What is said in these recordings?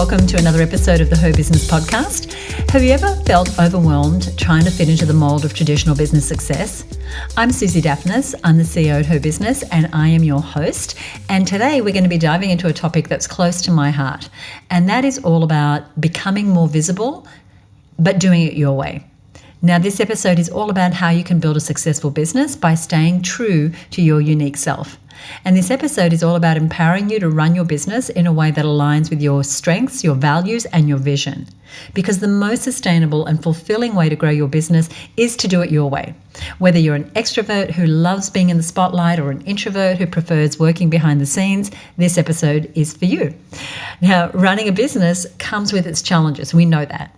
welcome to another episode of the HerBusiness podcast. Have you ever felt overwhelmed trying to fit into the mould of traditional business success? I'm Susie Daphnis, I'm the CEO at HerBusiness and I am your host. And today we're going to be diving into a topic that's close to my heart, and that is all about becoming more visible, but doing it your way. Now, this episode is all about how you can build a successful business by staying true to your unique self. And this episode is all about empowering you to run your business in a way that aligns with your strengths, your values, and your vision. Because the most sustainable and fulfilling way to grow your business is to do it your way. Whether you're an extrovert who loves being in the spotlight or an introvert who prefers working behind the scenes, this episode is for you. Now, running a business comes with its challenges. We know that.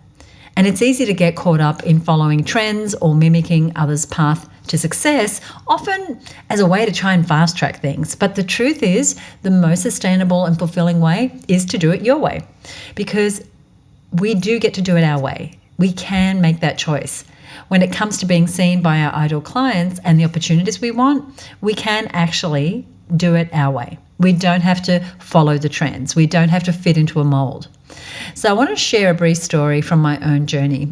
And it's easy to get caught up in following trends or mimicking others' path to success, often as a way to try and fast track things. But the truth is, the most sustainable and fulfilling way is to do it your way, because we do get to do it our way. We can make that choice. When it comes to being seen by our ideal clients and the opportunities we want, we can actually do it our way. We don't have to follow the trends. We don't have to fit into a mold. So I want to share a brief story from my own journey.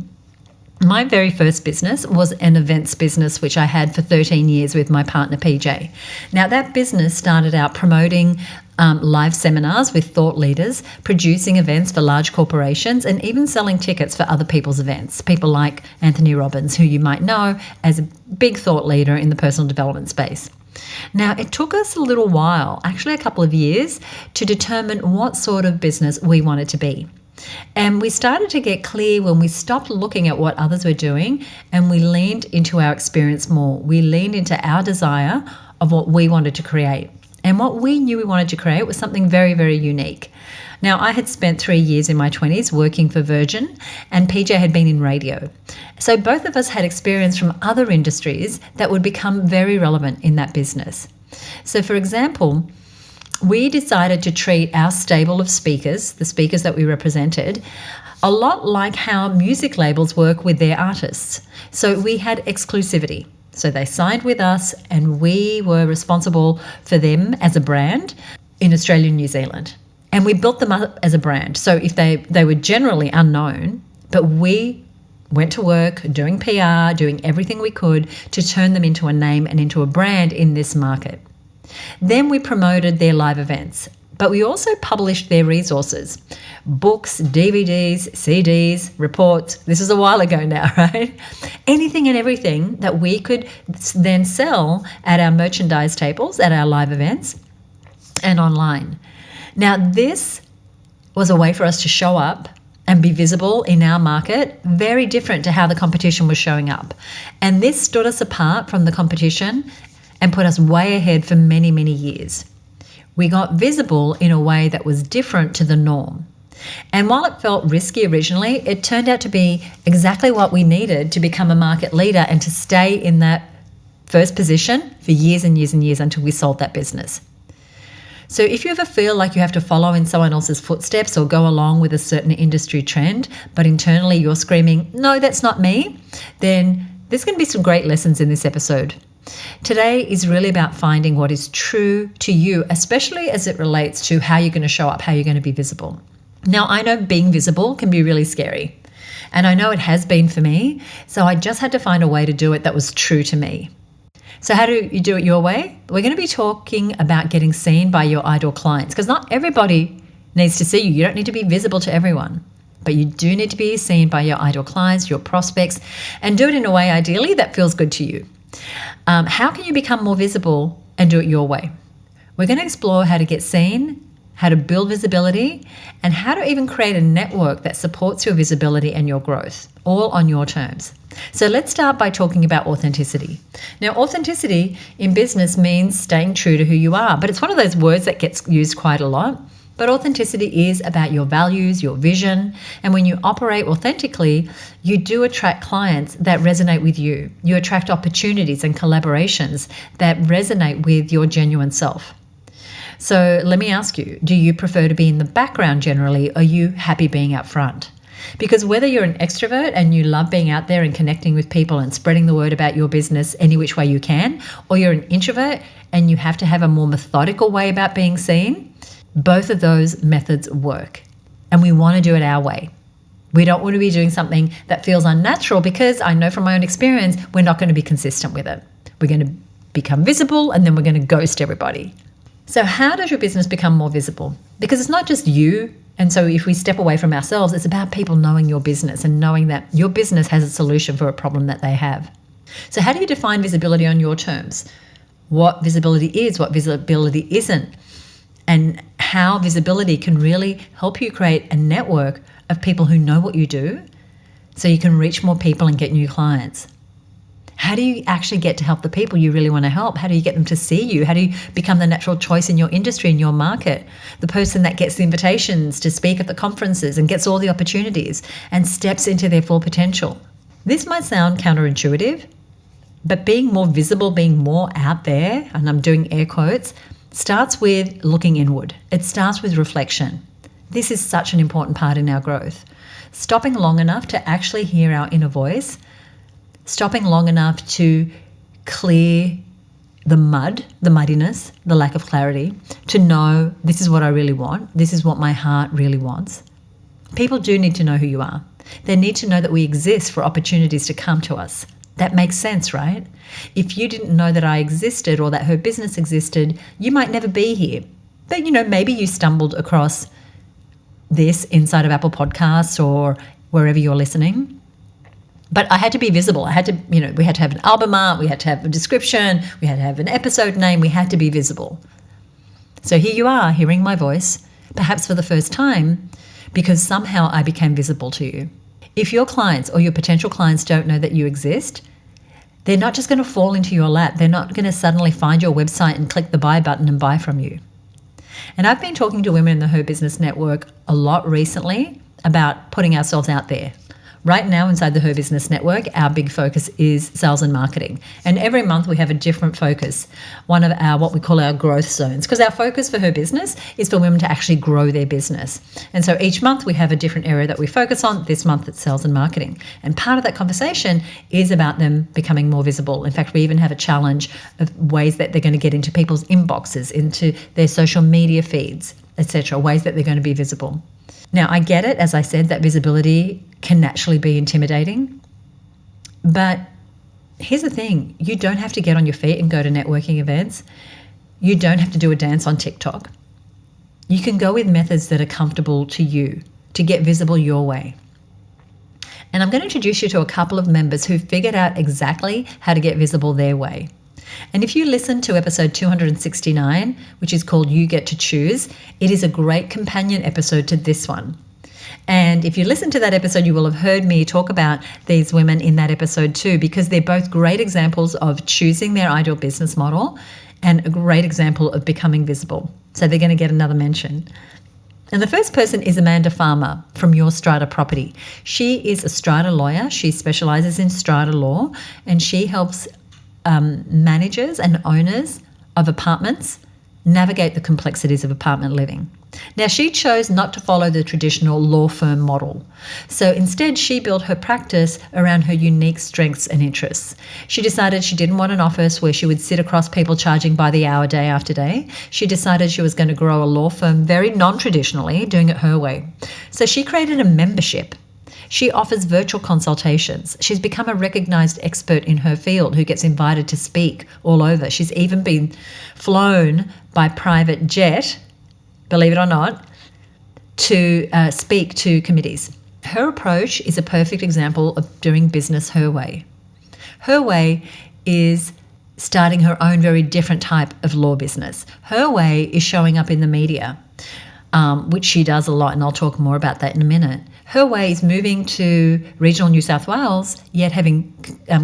My very first business was an events business, which I had for 13 years with my partner, PJ. Now, that business started out promoting live seminars with thought leaders, producing events for large corporations, and even selling tickets for other people's events. People like Anthony Robbins, who you might know as a big thought leader in the personal development space. Now, it took us a little while, actually a couple of years, to determine what sort of business we wanted to be. And we started to get clear when we stopped looking at what others were doing and we leaned into our experience more. We leaned into our desire of what we wanted to create. And what we knew we wanted to create was something very, very unique. Now, I had spent 3 years in my 20s working for Virgin, and PJ had been in radio. So both of us had experience from other industries that would become very relevant in that business. So, for example, we decided to treat our stable of speakers, the speakers that we represented, a lot like how music labels work with their artists. So we had exclusivity. So they signed with us and we were responsible for them as a brand in Australia and New Zealand. And we built them up as a brand. So if they were generally unknown, but we went to work doing PR, doing everything we could to turn them into a name and into a brand in this market. Then we promoted their live events, but we also published their resources, books, DVDs, CDs, reports. This is a while ago now, right? Anything and everything that we could then sell at our merchandise tables, at our live events, and online. Now, this was a way for us to show up and be visible in our market, very different to how the competition was showing up. And this stood us apart from the competition and put us way ahead for many, many years. We got visible in a way that was different to the norm. And while it felt risky originally, it turned out to be exactly what we needed to become a market leader and to stay in that first position for years and years and years until we sold that business. So if you ever feel like you have to follow in someone else's footsteps or go along with a certain industry trend, but internally you're screaming, no, that's not me, then there's going to be some great lessons in this episode. Today is really about finding what is true to you, especially as it relates to how you're going to show up, how you're going to be visible. Now, I know being visible can be really scary, and I know it has been for me, so I just had to find a way to do it that was true to me. So how do you do it your way? We're going to be talking about getting seen by your ideal clients, because not everybody needs to see you. You don't need to be visible to everyone, but you do need to be seen by your ideal clients, your prospects, and do it in a way, ideally, that feels good to you. How can you become more visible and do it your way? We're going to explore how to get seen, how to build visibility, and how to even create a network that supports your visibility and your growth, all on your terms. So let's start by talking about authenticity. Now, authenticity in business means staying true to who you are, but it's one of those words that gets used quite a lot. But authenticity is about your values, your vision, and when you operate authentically, you do attract clients that resonate with you. You attract opportunities and collaborations that resonate with your genuine self. So let me ask you, do you prefer to be in the background generally, or are you happy being out front? Because whether you're an extrovert and you love being out there and connecting with people and spreading the word about your business any which way you can, or you're an introvert and you have to have a more methodical way about being seen, both of those methods work. and we want to do it our way. We don't want to be doing something that feels unnatural, because I know from my own experience, we're not going to be consistent with it. We're going to become visible, and then we're going to ghost everybody. So how does your business become more visible? Because it's not just you. And so if we step away from ourselves, it's about people knowing your business and knowing that your business has a solution for a problem that they have. So how do you define visibility on your terms? What visibility is, what visibility isn't, and how visibility can really help you create a network of people who know what you do, so you can reach more people and get new clients. How do you actually get to help the people you really want to help? How do you get them to see you? How do you become the natural choice in your industry, in your market? The person that gets the invitations to speak at the conferences and gets all the opportunities and steps into their full potential. This might sound counterintuitive, but being more visible, being more out there, and I'm doing air quotes, starts with looking inward. It starts with reflection. This is such an important part in our growth. Stopping long enough to actually hear our inner voice, stopping long enough to clear the muddiness, the lack of clarity, to know this is what I really want, this is what my heart really wants. People do need to know who you are. They need to know that we exist for opportunities to come to us. That makes sense, right? If you didn't know that I existed or that HerBusiness existed, you might never be here. But, maybe you stumbled across this inside of Apple Podcasts or wherever you're listening. But I had to be visible. I had to, we had to have an album art, we had to have a description, we had to have an episode name, we had to be visible. So here you are, hearing my voice, perhaps for the first time, because somehow I became visible to you. If your clients or your potential clients don't know that you exist, they're not just going to fall into your lap. They're not going to suddenly find your website and click the buy button and buy from you. And I've been talking to women in the HerBusiness Network a lot recently about putting ourselves out there. Right now inside the HerBusiness Network, our big focus is sales and marketing. And every month we have a different focus, one of our what we call our growth zones, because our focus for HerBusiness is for women to actually grow their business. And so each month we have a different area that we focus on. This month it's sales and marketing. And part of that conversation is about them becoming more visible. In fact, we even have a challenge of ways that they're going to get into people's inboxes, into their social media feeds, etc., ways that they're going to be visible. Now, I get it, as I said, that visibility can naturally be intimidating. But here's the thing. You don't have to get on your feet and go to networking events. You don't have to do a dance on TikTok. You can go with methods that are comfortable to you to get visible your way. And I'm going to introduce you to a couple of members who figured out exactly how to get visible their way. And if you listen to episode 269, which is called You Get to Choose, it is a great companion episode to this one. And if you listen to that episode, you will have heard me talk about these women in that episode too, because they're both great examples of choosing their ideal business model and a great example of becoming visible. So they're going to get another mention. And the first person is Amanda Farmer from Your Strata Property. She is a strata lawyer. She specializes in strata law, and she helps managers and owners of apartments navigate the complexities of apartment living. Now, she chose not to follow the traditional law firm model. So instead, she built her practice around her unique strengths and interests. She decided she didn't want an office where she would sit across people charging by the hour day after day. She decided she was going to grow a law firm very non-traditionally, doing it her way. So she created a membership. She offers virtual consultations. She's become a recognized expert in her field who gets invited to speak all over. She's even been flown by private jet, believe it or not, to speak to committees. Her approach is a perfect example of doing business her way. Her way is starting her own very different type of law business. Her way is showing up in the media, which she does a lot, and I'll talk more about that in a minute. Her way is moving to regional New South Wales, yet having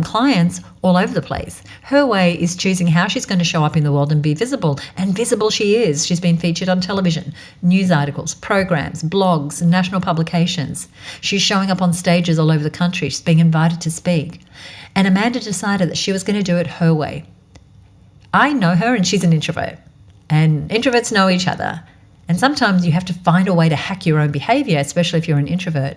clients all over the place. Her way is choosing how she's going to show up in the world and be visible. And visible she is. She's been featured on television, news articles, programs, blogs, and national publications. She's showing up on stages all over the country. She's being invited to speak. And Amanda decided that she was going to do it her way. I know her, and she's an introvert. And introverts know each other. And sometimes you have to find a way to hack your own behavior, especially if you're an introvert.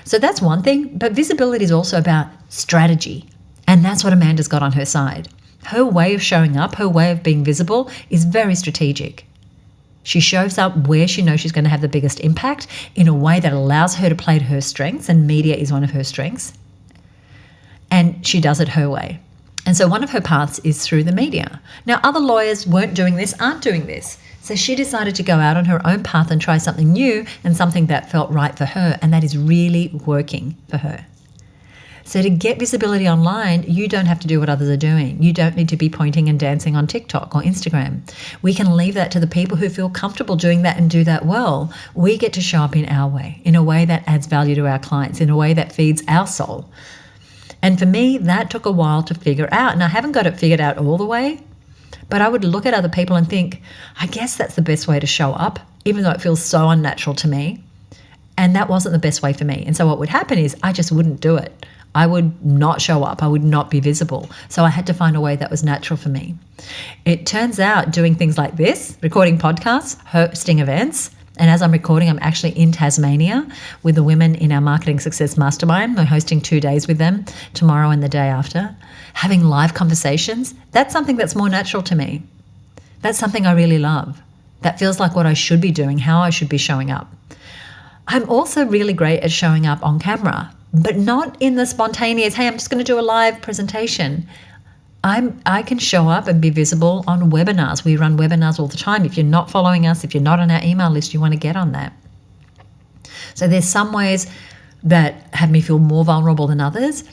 So that's one thing. But visibility is also about strategy. And that's what Amanda's got on her side. Her way of showing up, her way of being visible is very strategic. She shows up where she knows she's going to have the biggest impact in a way that allows her to play to her strengths, and media is one of her strengths. And she does it her way. And so one of her paths is through the media. Now, other lawyers aren't doing this. So she decided to go out on her own path and try something new and something that felt right for her, and that is really working for her. So to get visibility online, you don't have to do what others are doing. You don't need to be pointing and dancing on TikTok or Instagram. We can leave that to the people who feel comfortable doing that and do that well. We get to show up in our way, in a way that adds value to our clients, in a way that feeds our soul. And for me, that took a while to figure out. And I haven't got it figured out all the way, but I would look at other people and think, I guess that's the best way to show up, even though it feels so unnatural to me. And that wasn't the best way for me. And so what would happen is I just wouldn't do it. I would not show up. I would not be visible. So I had to find a way that was natural for me. It turns out doing things like this, recording podcasts, hosting events, and as I'm recording, I'm actually in Tasmania with the women in our Marketing Success Mastermind. I'm hosting 2 days with them, tomorrow and the day after. Having live conversations, that's something that's more natural to me. That's something I really love. That feels like what I should be doing, how I should be showing up. I'm also really great at showing up on camera, but not in the spontaneous, hey, I'm just going to do a live presentation. I can show up and be visible on webinars. We run webinars all the time. If you're not following us, if you're not on our email list, you want to get on that. So there's some ways that have me feel more vulnerable than others,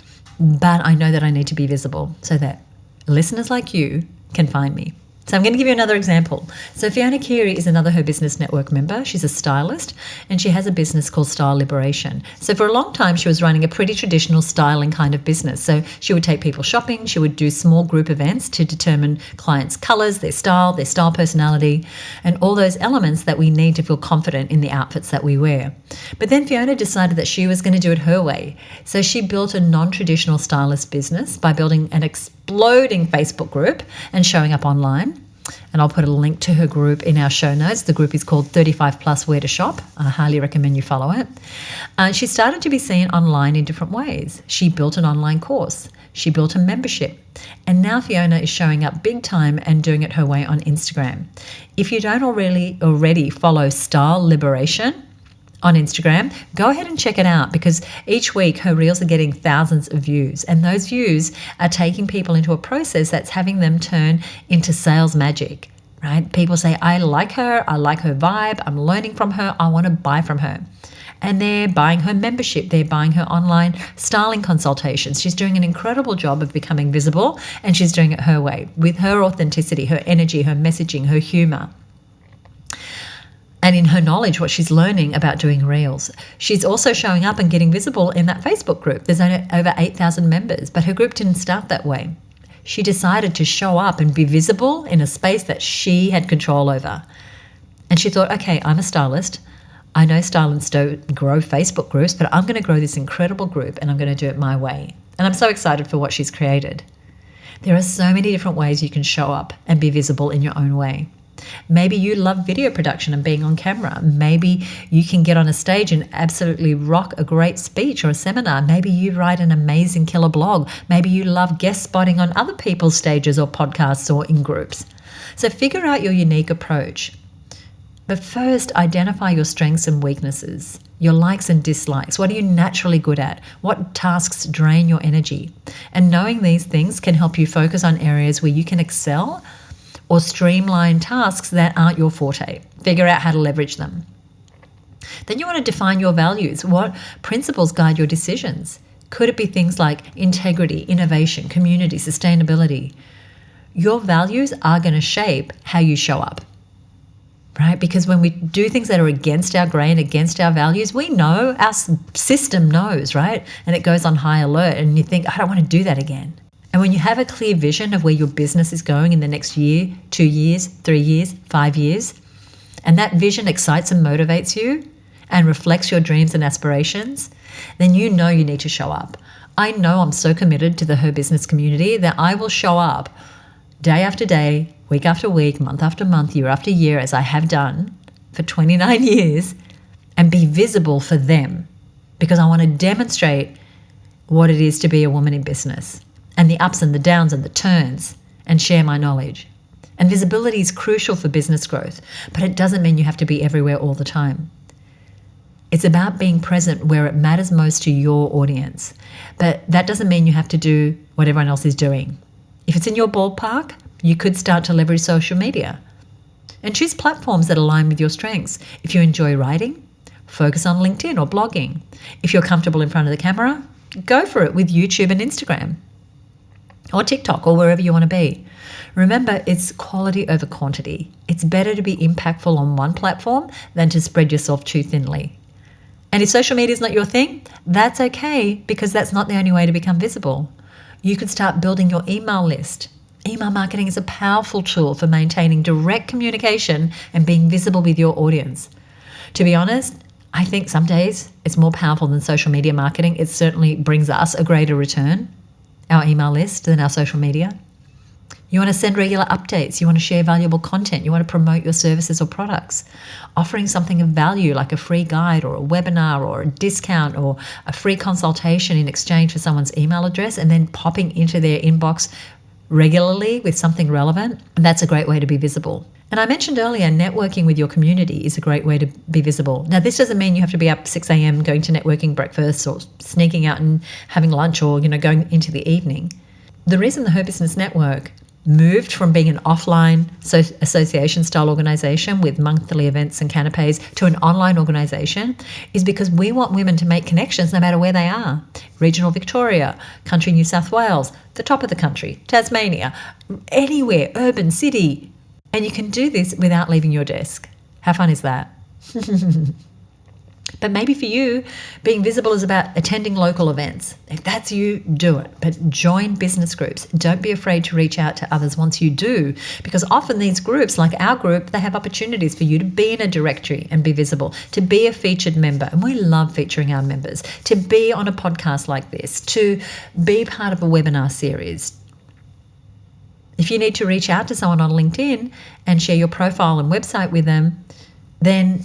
but I know that I need to be visible so that listeners like you can find me. So I'm going to give you another example. So Fiona Keary is another HerBusiness Network member. She's a stylist and she has a business called Style Liberation. So for a long time, she was running a pretty traditional styling kind of business. So she would take people shopping. She would do small group events to determine clients' colours, their style personality, and all those elements that we need to feel confident in the outfits that we wear. But then Fiona decided that she was going to do it her way. So she built a non-traditional stylist business by building an exploding Facebook group and showing up online. And I'll put a link to her group in our show notes. The group is called 35 Plus Where to Shop. I highly recommend you follow it. She started to be seen online in different ways. She built an online course. She built a membership. And now Fiona is showing up big time and doing it her way on Instagram. If you don't already follow Style Liberation on Instagram, go ahead and check it out, because each week her reels are getting thousands of views, and those views are taking people into a process that's having them turn into sales magic, right? People say, I like her vibe, I'm learning from her, I want to buy from her. And they're buying her membership, they're buying her online styling consultations. She's doing an incredible job of becoming visible, and she's doing it her way, with her authenticity, her energy, her messaging, her humor. And in her knowledge, what she's learning about doing reels. She's also showing up and getting visible in that Facebook group. There's only over 8,000 members, but her group didn't start that way. She decided to show up and be visible in a space that she had control over. And she thought, okay, I'm a stylist. I know stylists don't grow Facebook groups, but I'm going to grow this incredible group and I'm going to do it my way. And I'm so excited for what she's created. There are so many different ways you can show up and be visible in your own way. Maybe you love video production and being on camera. Maybe you can get on a stage and absolutely rock a great speech or a seminar. Maybe you write an amazing killer blog. Maybe you love guest spotting on other people's stages or podcasts or in groups. So figure out your unique approach. But first, identify your strengths and weaknesses, your likes and dislikes. What are you naturally good at? What tasks drain your energy? And knowing these things can help you focus on areas where you can excel or streamline tasks that aren't your forte. Figure out how to leverage them. Then you want to define your values. What principles guide your decisions? Could it be things like integrity, innovation, community, sustainability? Your values are going to shape how you show up, right? Because when we do things that are against our grain, against our values, we know, our system knows, right? And it goes on high alert and you think, I don't want to do that again. And when you have a clear vision of where your business is going in the next year, 2 years, 3 years, 5 years, and that vision excites and motivates you and reflects your dreams and aspirations, then you know you need to show up. I know I'm so committed to the HerBusiness community that I will show up day after day, week after week, month after month, year after year, as I have done for 29 years, and be visible for them, because I want to demonstrate what it is to be a woman in business, and the ups and the downs and the turns, and share my knowledge. And visibility is crucial for business growth, but it doesn't mean you have to be everywhere all the time. It's about being present where it matters most to your audience. But that doesn't mean you have to do what everyone else is doing. If it's in your ballpark, you could start to leverage social media. And choose platforms that align with your strengths. If you enjoy writing, focus on LinkedIn or blogging. If you're comfortable in front of the camera, go for it with YouTube and Instagram. Or TikTok or wherever you want to be. Remember, it's quality over quantity. It's better to be impactful on one platform than to spread yourself too thinly. And if social media is not your thing, that's okay, because that's not the only way to become visible. You could start building your email list. Email marketing is a powerful tool for maintaining direct communication and being visible with your audience. To be honest, I think some days it's more powerful than social media marketing. It certainly brings us a greater return, our email list, than our social media. You want to send regular updates. You want to share valuable content. You want to promote your services or products. Offering something of value like a free guide or a webinar or a discount or a free consultation in exchange for someone's email address, and then popping into their inbox regularly with something relevant. That's a great way to be visible. And I mentioned earlier, networking with your community is a great way to be visible. Now, this doesn't mean you have to be up 6 a.m. going to networking breakfast or sneaking out and having lunch or, going into the evening. The reason the HerBusiness Network moved from being an offline association style organization with monthly events and canapes to an online organization is because we want women to make connections no matter where they are. Regional Victoria, country New South Wales, the top of the country, Tasmania, anywhere, urban, city. And you can do this without leaving your desk. How fun is that? But maybe for you, being visible is about attending local events. If that's you, do it. But join business groups. Don't be afraid to reach out to others once you do, because often these groups, like our group, they have opportunities for you to be in a directory and be visible, to be a featured member. And we love featuring our members, to be on a podcast like this, to be part of a webinar series. If you need to reach out to someone on LinkedIn and share your profile and website with them, then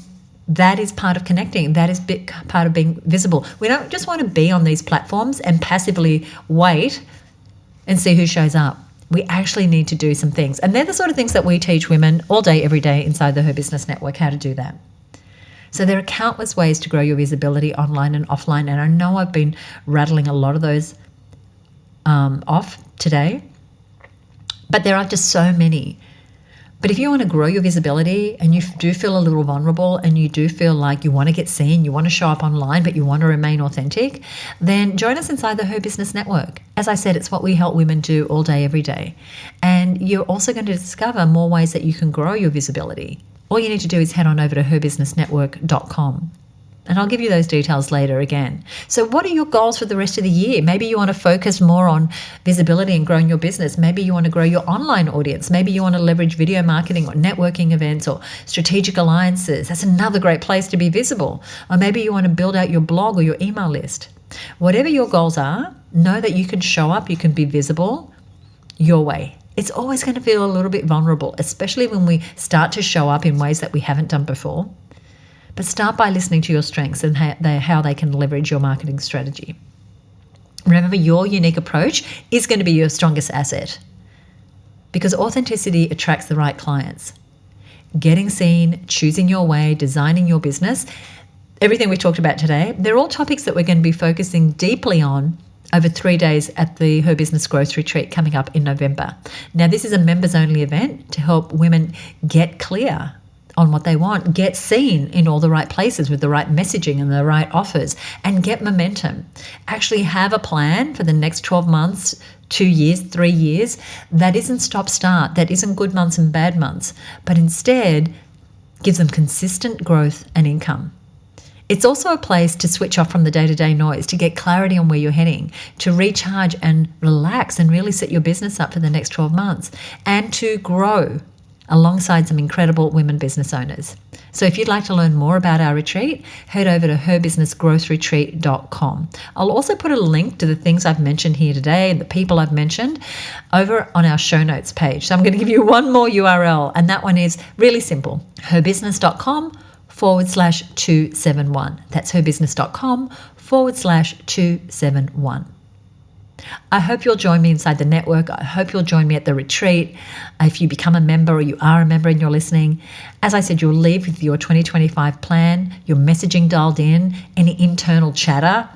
that is part of connecting. That is part of being visible. We don't just want to be on these platforms and passively wait and see who shows up. We actually need to do some things. And they're the sort of things that we teach women all day, every day inside the HerBusiness Network, how to do that. So there are countless ways to grow your visibility online and offline. And I know I've been rattling a lot of those off today, but there are just so many. But if you want to grow your visibility and you do feel a little vulnerable and you do feel like you want to get seen, you want to show up online, but you want to remain authentic, then join us inside the HerBusiness Network. As I said, it's what we help women do all day, every day. And you're also going to discover more ways that you can grow your visibility. All you need to do is head on over to herbusinessnetwork.com. And I'll give you those details later again. So what are your goals for the rest of the year? Maybe you want to focus more on visibility and growing your business. Maybe you want to grow your online audience. Maybe you want to leverage video marketing or networking events or strategic alliances. That's another great place to be visible. Or maybe you want to build out your blog or your email list. Whatever your goals are, know that you can show up, you can be visible your way. It's always going to feel a little bit vulnerable, especially when we start to show up in ways that we haven't done before. But start by listening to your strengths and how they can leverage your marketing strategy. Remember, your unique approach is going to be your strongest asset, because authenticity attracts the right clients. Getting seen, choosing your way, designing your business, everything we talked about today, they're all topics that we're going to be focusing deeply on over 3 days at the HerBusiness Growth Retreat coming up in November. Now, this is a members-only event to help women get clear on what they want, get seen in all the right places with the right messaging and the right offers, and get momentum. Actually have a plan for the next 12 months, 2 years, 3 years. That isn't stop-start. That isn't good months and bad months, but instead gives them consistent growth and income. It's also a place to switch off from the day-to-day noise, to get clarity on where you're heading, to recharge and relax and really set your business up for the next 12 months, and to grow alongside some incredible women business owners. So if you'd like to learn more about our retreat, head over to herbusinessgrowthretreat.com. I'll also put a link to the things I've mentioned here today and the people I've mentioned over on our show notes page. So I'm going to give you one more URL, and that one is really simple, herbusiness.com/271. That's herbusiness.com/271. I hope you'll join me inside the network. I hope you'll join me at the retreat. If you become a member or you are a member and you're listening, as I said, you'll leave with your 2025 plan, your messaging dialed in, any internal chatter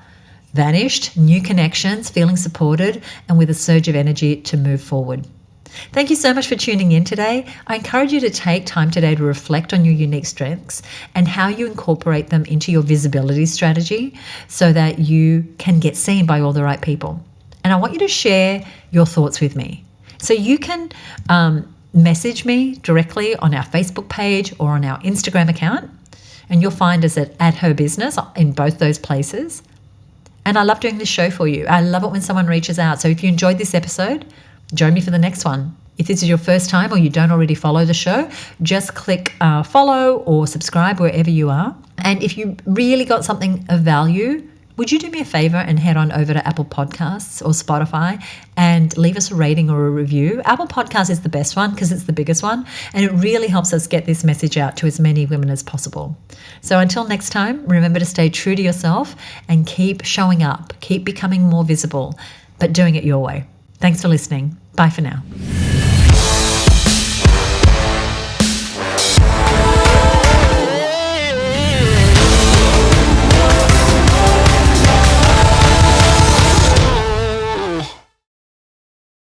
vanished, new connections, feeling supported, and with a surge of energy to move forward. Thank you so much for tuning in today. I encourage you to take time today to reflect on your unique strengths and how you incorporate them into your visibility strategy so that you can get seen by all the right people. And I want you to share your thoughts with me. So you can message me directly on our Facebook page or on our Instagram account, and you'll find us at HerBusiness in both those places. And I love doing this show for you. I love it when someone reaches out. So if you enjoyed this episode, join me for the next one. If this is your first time or you don't already follow the show, just click follow or subscribe wherever you are. And if you really got something of value, would you do me a favor and head on over to Apple Podcasts or Spotify and leave us a rating or a review? Apple Podcasts is the best one because it's the biggest one, and it really helps us get this message out to as many women as possible. So until next time, remember to stay true to yourself and keep showing up, keep becoming more visible, but doing it your way. Thanks for listening. Bye for now.